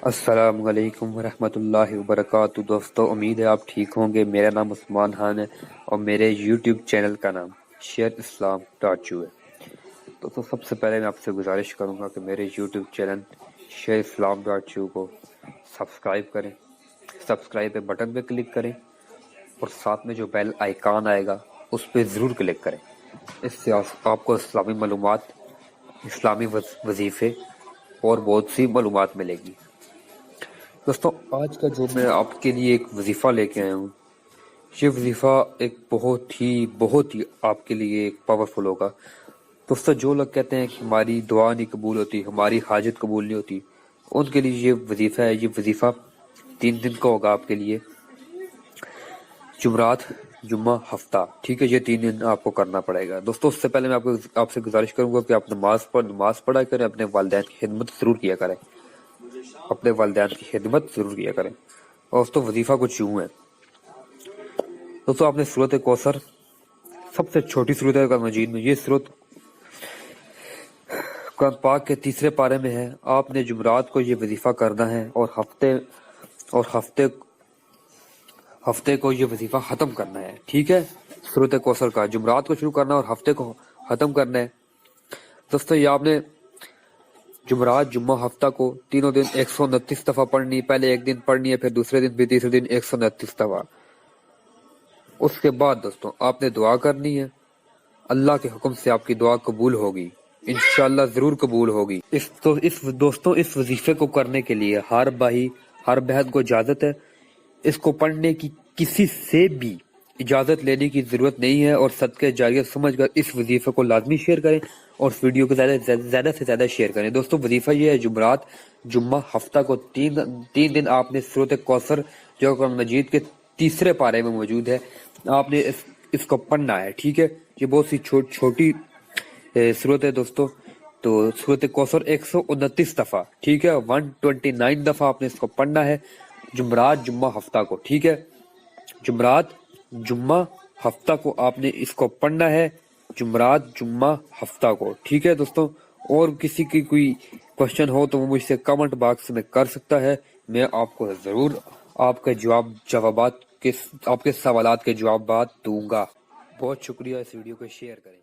السلام علیکم ورحمۃ اللہ وبرکاتہ۔ دوستو، امید ہے آپ ٹھیک ہوں گے۔ میرا نام عثمان خان ہے اور میرے یوٹیوب چینل کا نام شیئر اسلام ڈاٹ یو ہے۔ دوستو، سب سے پہلے میں آپ سے گزارش کروں گا کہ میرے YouTube channel share Islam dot you کو سبسکرائب کریں، سبسکرائب پہ بٹن پہ کلک کریں اور ساتھ میں جو بیل آئیکن آئے گا اس پہ ضرور کلک کریں۔ اس سے آپ کو اسلامی معلومات، اسلامی وظیفے اور بہت سی معلومات ملے گی۔ دوستو، آج کا جو میں آپ کے لیے ایک وظیفہ لے کے آیا ہوں، یہ وظیفہ ایک بہت ہی آپ کے لیے ایک پاورفل ہوگا۔ دوستو، جو لوگ کہتے ہیں کہ ہماری دعا نہیں قبول ہوتی، ہماری حاجت قبول نہیں ہوتی، ان کے لیے یہ وظیفہ ہے۔ یہ وظیفہ 3 دن کا ہوگا آپ کے لیے، جمعرات، جمعہ، ہفتہ، ٹھیک ہے؟ یہ 3 دن آپ کو کرنا پڑے گا۔ دوستو، اس سے پہلے میں آپ سے گزارش کروں گا کہ آپ نماز پڑھا کریں، اپنے والدین کی خدمت ضرور کیا کریں، اپنے والدین کی خدمت ضرور کیا کریں۔ اور دوستو، وظیفہ کچھ یوں ہے۔ دوستو، آپ نے سورۃ کوثر، سب سے چھوٹی سورۃ ہے قرآن مجید میں، یہ سورۃ قرآن پاک کے 3 پارے میں ہے۔ آپ نے جمعرات کو یہ وظیفہ کرنا ہے اور ہفتے کو یہ وظیفہ ختم کرنا ہے، ٹھیک ہے؟ سورۃ کوثر کا جمعرات کو شروع کرنا ہے اور ہفتے کو ختم کرنا ہے۔ دوستو، یہ آپ نے جمعرات، جمعہ، ہفتہ کو تینوں دن 129 دفعہ پڑھنی ہے۔ پہلے ایک دن پڑھنی ہے، پھر دوسرے دن، پھر تیسرے دن 129 دفعہ۔ اس کے بعد دوستو، آپ نے دعا کرنی ہے۔ اللہ کے حکم سے آپ کی دعا قبول ہوگی، انشاءاللہ ضرور قبول ہوگی۔ دوستو، اس وظیفے کو کرنے کے لیے ہر بھائی، ہر بہن کو اجازت ہے۔ اس کو پڑھنے کی کسی سے بھی اجازت لینے کی ضرورت نہیں ہے، اور صدقہ جاریہ سمجھ کر اس وظیفے کو لازمی شیئر کریں اور اس ویڈیو کو زیادہ سے زیادہ شیئر کریں۔ دوستو، وظیفہ یہ ہے، جمعرات، جمعہ، ہفتہ کو 3 دن آپ نے سورۃ کوثر جو قرآن مجید کے 3 پارے میں موجود ہے، آپ نے اس کو پڑھنا ہے، ٹھیک ہے؟ یہ بہت سی چھوٹی سورت ہے دوستو۔ تو سورۃ کوثر 129 دفعہ، ٹھیک ہے؟ 129 دفعہ آپ نے اس کو پڑھنا ہے، جمعرات، جمعہ، ہفتہ کو، ٹھیک ہے؟ جمعرات، جمعہ، ہفتہ کو آپ نے اس کو پڑھنا ہے، جمعرات، جمعہ، ہفتہ کو، ٹھیک ہے دوستو؟ اور کسی کی کوئی کوشچن ہو تو وہ مجھ سے کمنٹ باکس میں کر سکتا ہے، میں آپ کو ضرور آپ کے آپ کے سوالات کے جوابات دوں گا۔ بہت شکریہ، اس ویڈیو کو شیئر کریں۔